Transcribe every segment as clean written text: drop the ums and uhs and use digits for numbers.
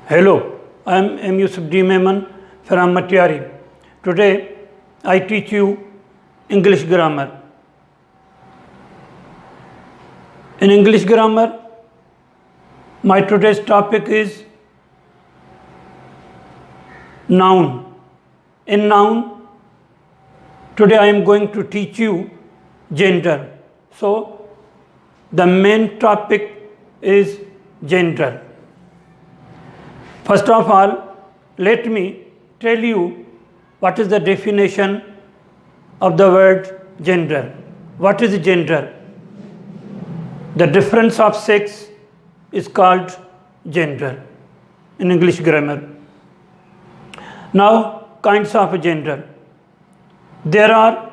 Hello, I am M. Yusuf D. Memon from Matiari. Today I teach you English grammar. In English grammar, my today's topic is noun. In noun, today I am going to teach you gender. So, the main topic is gender. First of all, let me tell you what is the definition of the word gender. What is gender? The difference of sex is called gender in English grammar. Now, kinds of gender. There are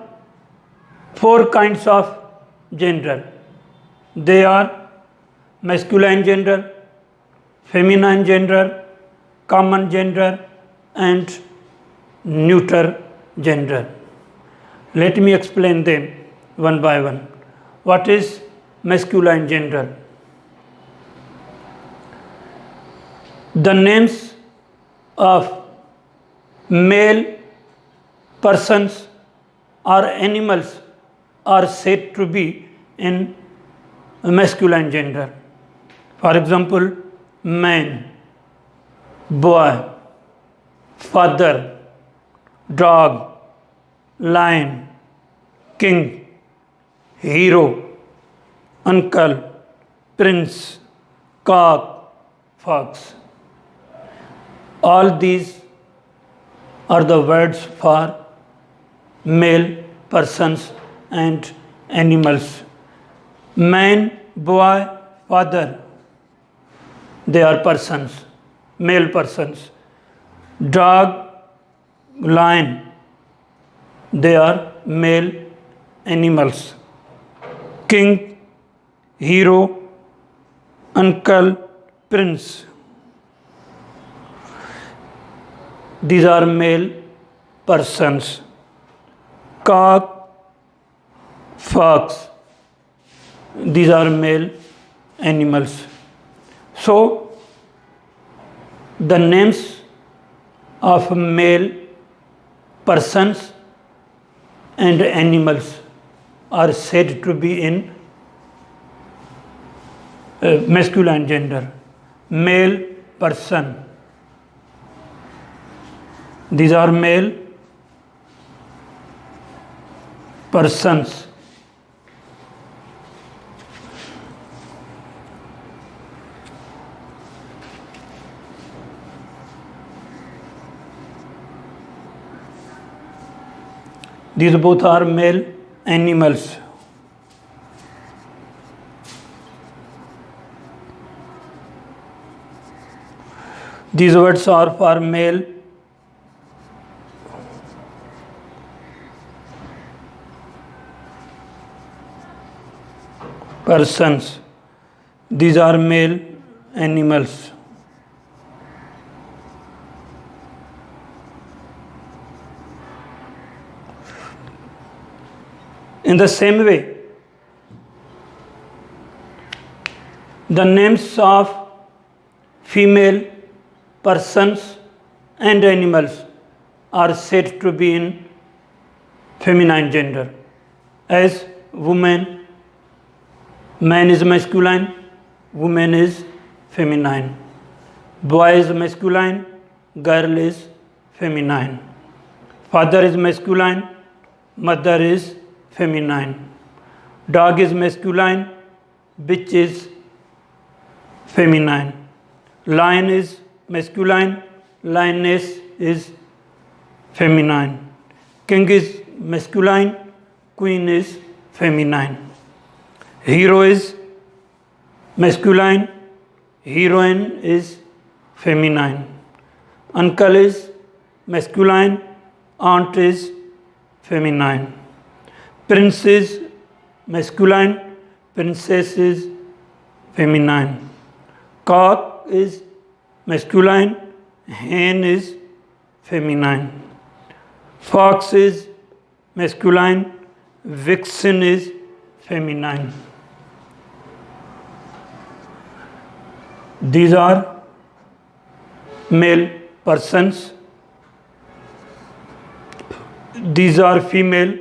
4 kinds of gender. They are masculine gender, feminine gender, common gender, and neuter gender. Let me explain them one by one. What is masculine gender? The names of male persons or animals are said to be in masculine gender. For example, man, boy, father, dog, lion, king, hero, uncle, prince, cock, fox. All these are the words for male persons and animals. Man, boy, father, they are persons, male persons. Dog, lion, they are male animals. King, hero, uncle, prince, these are male persons. Cock, fox, these are male animals. So, the names of male persons and animals are said to be in masculine gender. Male person, these are male persons. These both are male animals. These words are for male persons. These are male animals. In the same way, the names of female persons and animals are said to be in feminine gender. As woman, man is masculine, woman is feminine. Boy is masculine, girl is feminine. Father is masculine, mother is feminine. Dog is masculine, bitch is feminine. Lion is masculine, lioness is feminine. King is masculine, queen is feminine. Hero is masculine, heroine is feminine. Uncle is masculine, aunt is feminine. Prince is masculine, princess is feminine. Cock is masculine, hen is feminine. Fox is masculine, vixen is feminine. These are male persons. These are female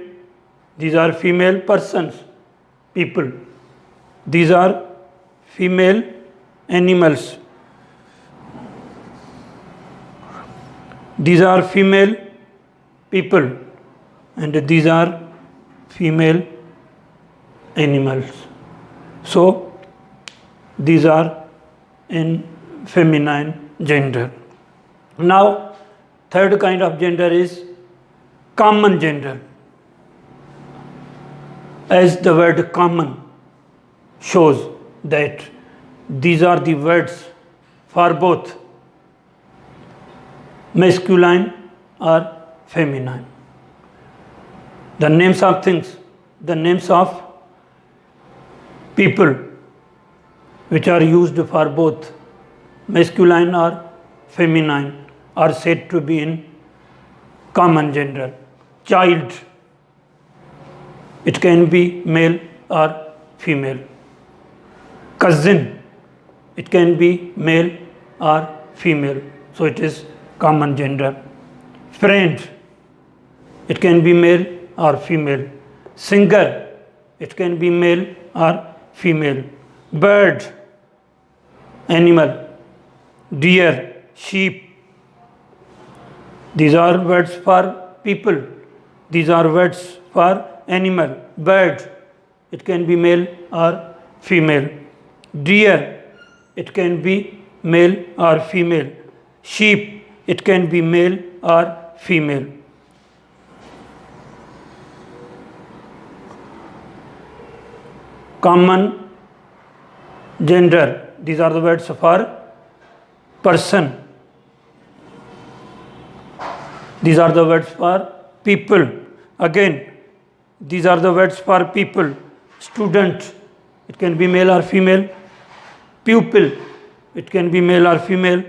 persons, people. These are female animals. These are female people, and these are female animals. So these are in feminine gender. Now, third kind of gender is common gender. As the word common shows that these are the words for both masculine or feminine. The names of things, the names of people which are used for both masculine or feminine are said to be in common gender. Child, it can be male or female. Cousin, it can be male or female, so it is common gender. Friend, it can be male or female. Singer, it can be male or female. Bird, animal. Deer, sheep. These are words for people. These are words for animal. Bird, it can be male or female. Deer, it can be male or female. Sheep, it can be male or female. Common gender, these are the words for person. These are the words for people. Again, these are the words for people. Student, it can be male or female. Pupil, it can be male or female.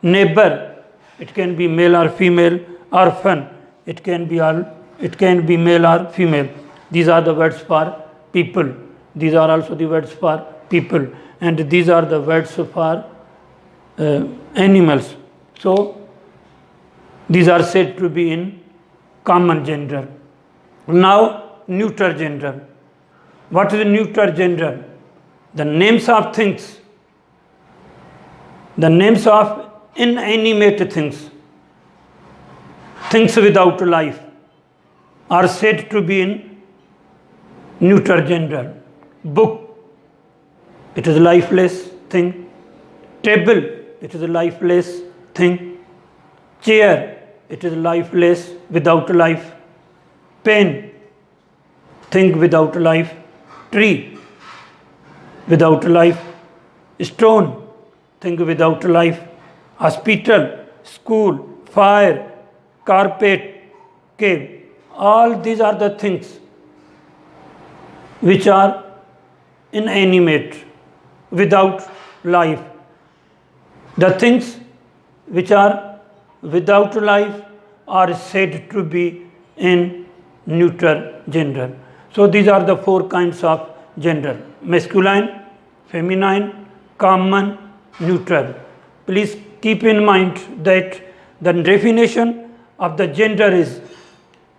Neighbor, it can be male or female. Orphan, it can be male or female. These are the words for people. These are also the words for people, and these are the words for animals. So these are said to be in common gender. Now, neuter gender. What is neuter gender? The names of things, the names of inanimate things, things without life, are said to be in neuter gender. Book, it is a lifeless thing. Table, it is a lifeless thing. Chair, it is lifeless, without life. Pen, thing without life. Tree, without life. Stone, thing without life. Hospital, school, fire, carpet, cave. All these are the things which are inanimate, without life. The things which are without life are said to be in neuter gender. So these are the four kinds of gender: masculine, feminine, common, neuter. Please keep in mind that the definition of the gender is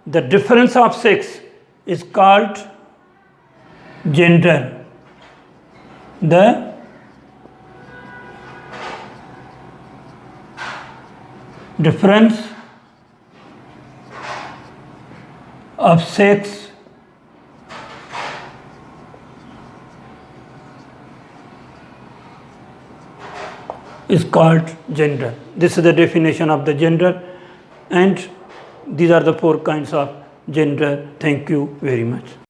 the difference of sex is called gender. The difference of sex is called gender. This is the definition of the gender, and these are the four kinds of gender. Thank you very much.